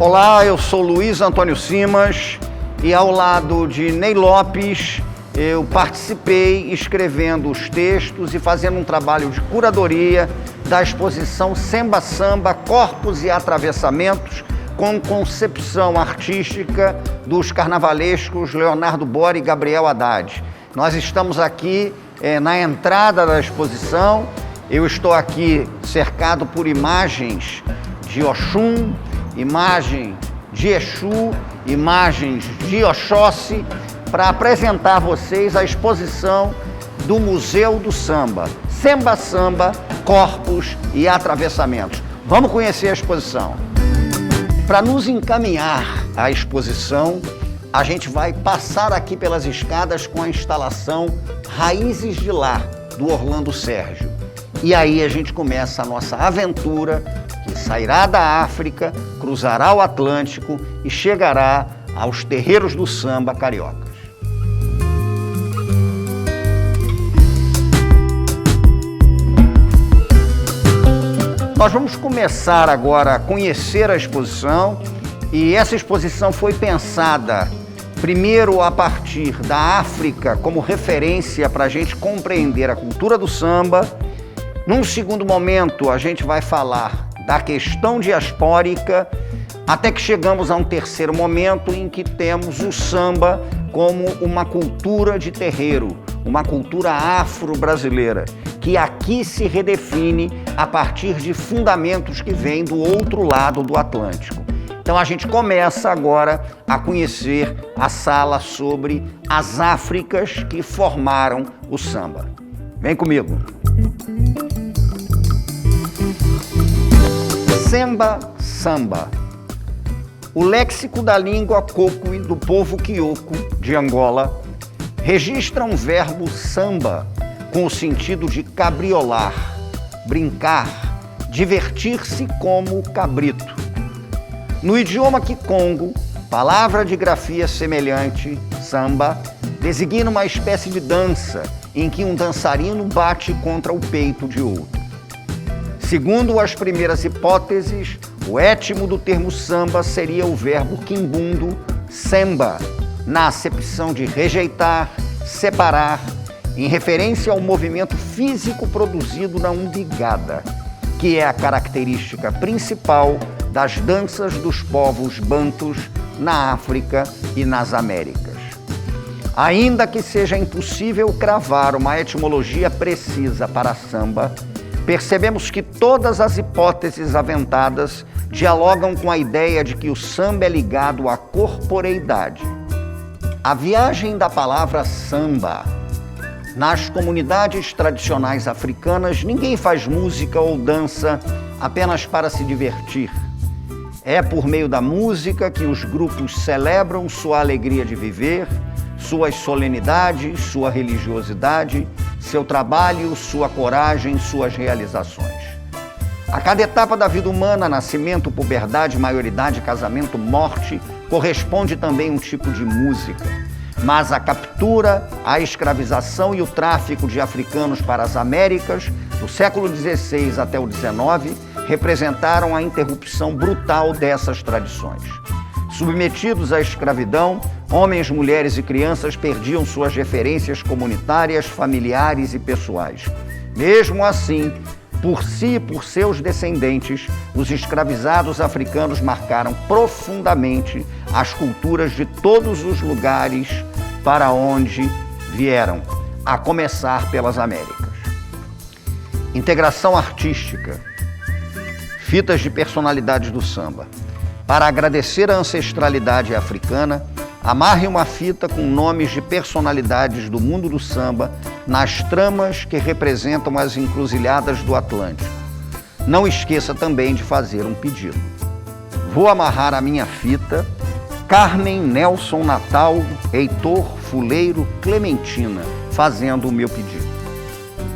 Olá, eu sou Luiz Antônio Simas e ao lado de Ney Lopes eu participei escrevendo os textos e fazendo um trabalho de curadoria da exposição Semba Samba, Corpos e Atravessamentos, com concepção artística dos carnavalescos Leonardo Bora e Gabriel Haddad. Nós estamos aqui na entrada da exposição. Eu estou aqui cercado por imagens de Oxum, imagem de Exu, imagens de Oxóssi, para apresentar a vocês a exposição do Museu do Samba, Semba Samba, Corpos e Atravessamentos. Vamos conhecer a exposição. Para nos encaminhar à exposição, a gente vai passar aqui pelas escadas com a instalação Raízes de Lá, do Orlando Sérgio. E aí a gente começa a nossa aventura, que sairá da África, cruzará o Atlântico e chegará aos terreiros do samba cariocas. Nós vamos começar agora a conhecer a exposição, e essa exposição foi pensada primeiro a partir da África como referência para a gente compreender a cultura do samba. Num segundo momento, a gente vai falar da questão diaspórica, até que chegamos a um terceiro momento em que temos o samba como uma cultura de terreiro, uma cultura afro-brasileira, que aqui se redefine a partir de fundamentos que vêm do outro lado do Atlântico. Então a gente começa agora a conhecer a sala sobre as Áfricas que formaram o samba. Vem comigo. Semba Samba. O léxico da língua coco e do povo quioko de Angola registra um verbo samba com o sentido de cabriolar, brincar, divertir-se como cabrito. No idioma kikongo, palavra de grafia semelhante, samba, designa uma espécie de dança em que um dançarino bate contra o peito de outro. Segundo as primeiras hipóteses, o étimo do termo samba seria o verbo quimbundo semba, na acepção de rejeitar, separar, em referência ao movimento físico produzido na umbigada, que é a característica principal das danças dos povos bantus na África e nas Américas. Ainda que seja impossível cravar uma etimologia precisa para samba, percebemos que todas as hipóteses aventadas dialogam com a ideia de que o samba é ligado à corporeidade. A viagem da palavra samba. Nas comunidades tradicionais africanas, ninguém faz música ou dança apenas para se divertir. É por meio da música que os grupos celebram sua alegria de viver, suas solenidades, sua religiosidade, seu trabalho, sua coragem, suas realizações. A cada etapa da vida humana, nascimento, puberdade, maioridade, casamento, morte, corresponde também um tipo de música. Mas a captura, a escravização e o tráfico de africanos para as Américas, do século XVI até o XIX, representaram a interrupção brutal dessas tradições. Submetidos à escravidão, homens, mulheres e crianças perdiam suas referências comunitárias, familiares e pessoais. Mesmo assim, por si e por seus descendentes, os escravizados africanos marcaram profundamente as culturas de todos os lugares para onde vieram, a começar pelas Américas. Integração artística. Fitas de personalidades do samba. Para agradecer a ancestralidade africana, amarre uma fita com nomes de personalidades do mundo do samba nas tramas que representam as encruzilhadas do Atlântico. Não esqueça também de fazer um pedido. Vou amarrar a minha fita Carmen, Nelson, Natal, Heitor, Fuleiro, Clementina, fazendo o meu pedido.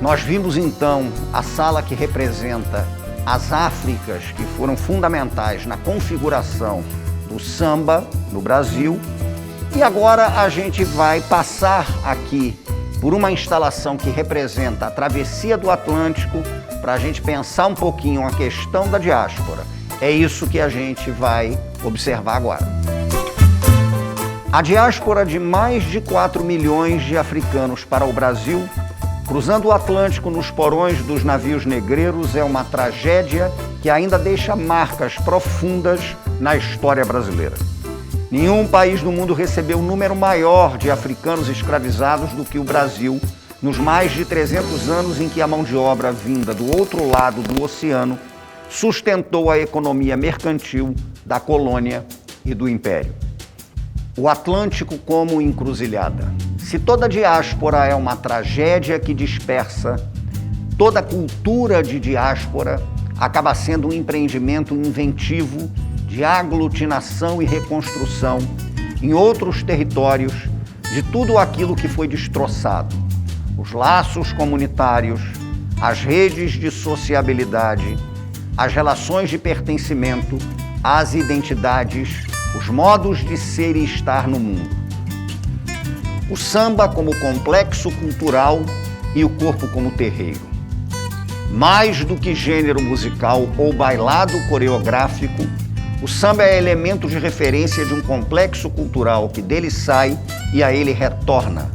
Nós vimos então a sala que representa as Áfricas que foram fundamentais na configuração do samba no Brasil, e agora a gente vai passar aqui por uma instalação que representa a travessia do Atlântico para a gente pensar um pouquinho a questão da diáspora É isso que a gente vai observar agora. A diáspora de mais de 4 milhões de africanos para o Brasil, cruzando o Atlântico nos porões dos navios negreiros, é uma tragédia que ainda deixa marcas profundas na história brasileira. Nenhum país do mundo recebeu um número maior de africanos escravizados do que o Brasil, nos mais de 300 anos em que a mão de obra vinda do outro lado do oceano sustentou a economia mercantil da colônia e do império. O Atlântico como encruzilhada. Se toda diáspora é uma tragédia que dispersa, toda cultura de diáspora acaba sendo um empreendimento inventivo de aglutinação e reconstrução em outros territórios de tudo aquilo que foi destroçado. Os laços comunitários, as redes de sociabilidade, as relações de pertencimento, as identidades, os modos de ser e estar no mundo. O samba como complexo cultural e o corpo como terreiro. Mais do que gênero musical ou bailado coreográfico, o samba é elemento de referência de um complexo cultural que dele sai e a ele retorna.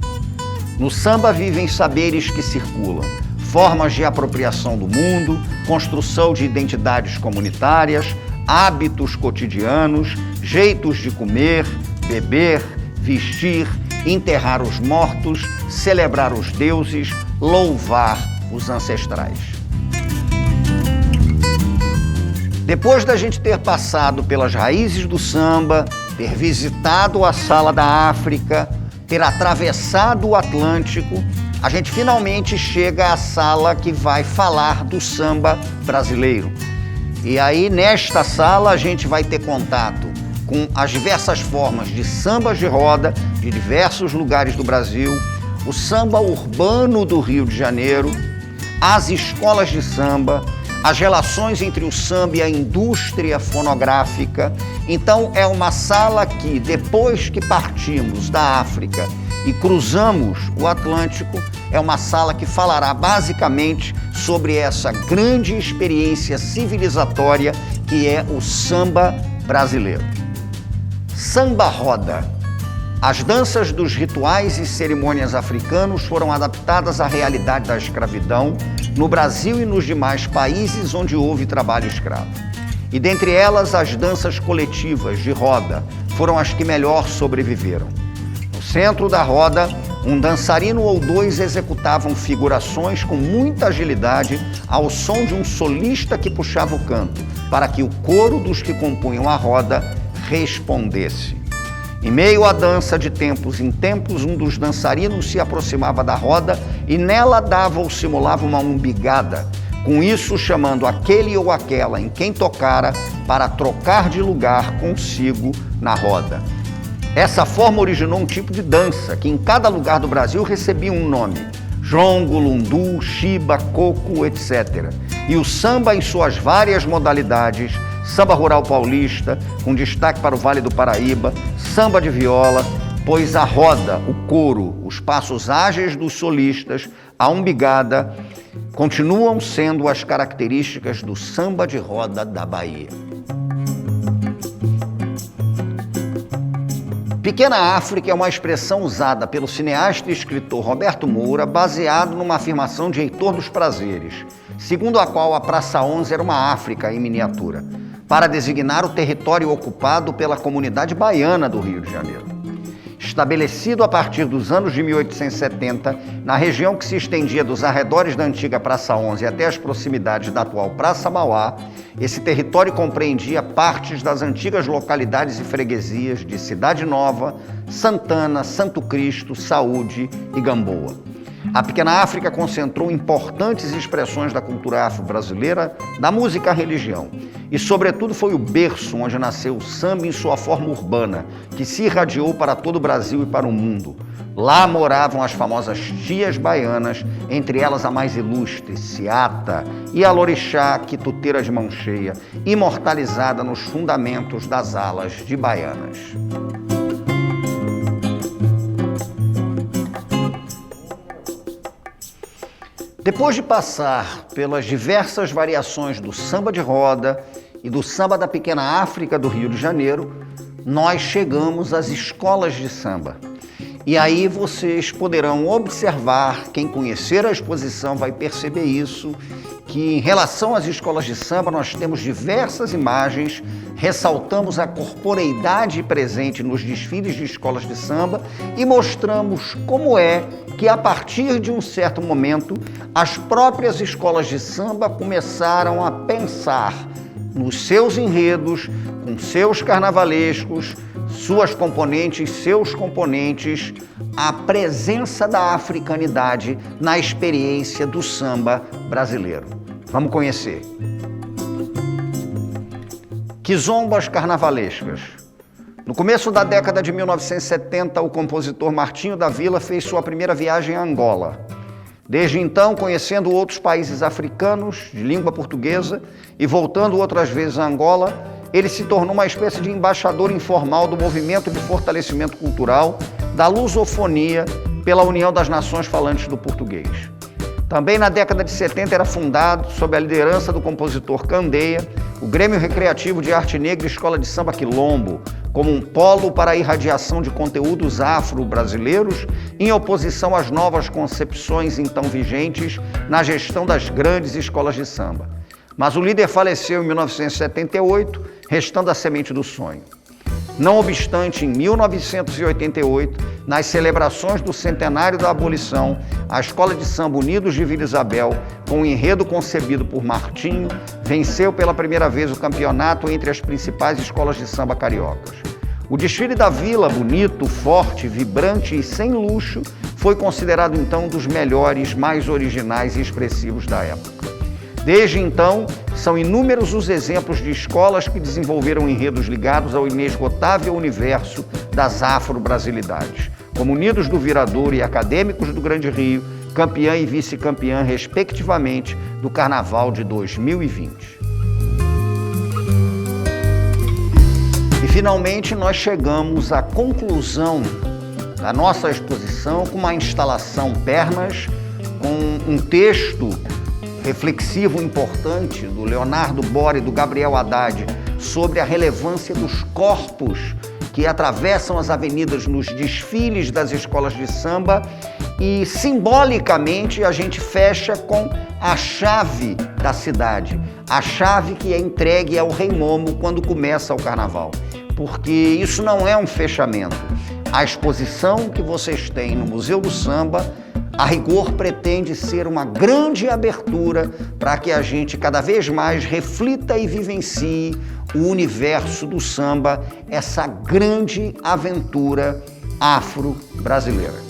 No samba vivem saberes que circulam, formas de apropriação do mundo, construção de identidades comunitárias, hábitos cotidianos, jeitos de comer, beber, vestir, enterrar os mortos, celebrar os deuses, louvar os ancestrais. Depois da gente ter passado pelas raízes do samba, ter visitado a Sala da África, ter atravessado o Atlântico, a gente finalmente chega à sala que vai falar do samba brasileiro. E aí, nesta sala, a gente vai ter contato com as diversas formas de sambas de roda de diversos lugares do Brasil, o samba urbano do Rio de Janeiro, as escolas de samba, as relações entre o samba e a indústria fonográfica. Então, é uma sala que, depois que partimos da África e cruzamos o Atlântico, é uma sala que falará basicamente sobre essa grande experiência civilizatória que é o samba brasileiro. Samba roda. As danças dos rituais e cerimônias africanos foram adaptadas à realidade da escravidão no Brasil e nos demais países onde houve trabalho escravo. E dentre elas, as danças coletivas de roda foram as que melhor sobreviveram. No centro da roda, um dançarino ou dois executavam figurações com muita agilidade ao som de um solista que puxava o canto, para que o coro dos que compunham a roda respondesse. Em meio à dança, de tempos em tempos, um dos dançarinos se aproximava da roda e nela dava ou simulava uma umbigada, com isso chamando aquele ou aquela em quem tocara para trocar de lugar consigo na roda. Essa forma originou um tipo de dança que em cada lugar do Brasil recebia um nome: jongo, lundu, xiba, coco, etc. E o samba em suas várias modalidades: samba rural paulista, com destaque para o Vale do Paraíba, samba de viola, pois a roda, o coro, os passos ágeis dos solistas, a umbigada, continuam sendo as características do samba de roda da Bahia. Pequena África é uma expressão usada pelo cineasta e escritor Roberto Moura, baseado numa afirmação de Heitor dos Prazeres, segundo a qual a Praça 11 era uma África em miniatura, para designar o território ocupado pela comunidade baiana do Rio de Janeiro. Estabelecido a partir dos anos de 1870, na região que se estendia dos arredores da antiga Praça 11 até as proximidades da atual Praça Mauá, esse território compreendia partes das antigas localidades e freguesias de Cidade Nova, Santana, Santo Cristo, Saúde e Gamboa. A Pequena África concentrou importantes expressões da cultura afro-brasileira, da música à religião. E, sobretudo, foi o berço onde nasceu o samba em sua forma urbana, que se irradiou para todo o Brasil e para o mundo. Lá moravam as famosas tias baianas, entre elas a mais ilustre, Ciata, e a Lorixá, quituteira de mão cheia, imortalizada nos fundamentos das alas de baianas. Depois de passar pelas diversas variações do samba de roda e do samba da pequena África do Rio de Janeiro, nós chegamos às escolas de samba. E aí vocês poderão observar, quem conhecer a exposição vai perceber isso, que em relação às escolas de samba nós temos diversas imagens, ressaltamos a corporeidade presente nos desfiles de escolas de samba e mostramos como é que a partir de um certo momento as próprias escolas de samba começaram a pensar nos seus enredos, com seus carnavalescos, suas componentes, seus componentes, a presença da africanidade na experiência do samba brasileiro. Vamos conhecer. Quizombas carnavalescas. No começo da década de 1970, o compositor Martinho da Vila fez sua primeira viagem a Angola. Desde então, conhecendo outros países africanos de língua portuguesa e voltando outras vezes a Angola, ele se tornou uma espécie de embaixador informal do movimento de fortalecimento cultural da lusofonia pela União das Nações Falantes do Português. Também na década de 70 era fundado, sob a liderança do compositor Candeia, o Grêmio Recreativo de Arte Negra e Escola de Samba Quilombo, como um polo para a irradiação de conteúdos afro-brasileiros em oposição às novas concepções então vigentes na gestão das grandes escolas de samba. Mas o líder faleceu em 1978, restando a semente do sonho. Não obstante, em 1988, nas celebrações do centenário da abolição, a Escola de Samba Unidos de Vila Isabel, com um enredo concebido por Martinho, venceu pela primeira vez o campeonato entre as principais escolas de samba cariocas. O desfile da Vila, bonito, forte, vibrante e sem luxo, foi considerado então um dos melhores, mais originais e expressivos da época. Desde então, são inúmeros os exemplos de escolas que desenvolveram enredos ligados ao inesgotável universo das afro-brasilidades, como Unidos do Viradouro e Acadêmicos do Grande Rio, campeã e vice-campeã, respectivamente, do Carnaval de 2020. E, finalmente, nós chegamos à conclusão da nossa exposição com uma instalação Pernas, com um texto reflexivo importante do Leonardo Bora e do Gabriel Haddad sobre a relevância dos corpos que atravessam as avenidas nos desfiles das escolas de samba e, simbolicamente, a gente fecha com a chave da cidade, a chave que é entregue ao Rei Momo quando começa o carnaval, porque isso não é um fechamento. A exposição que vocês têm no Museu do Samba, a rigor, pretende ser uma grande abertura para que a gente cada vez mais reflita e vivencie o universo do samba, essa grande aventura afro-brasileira.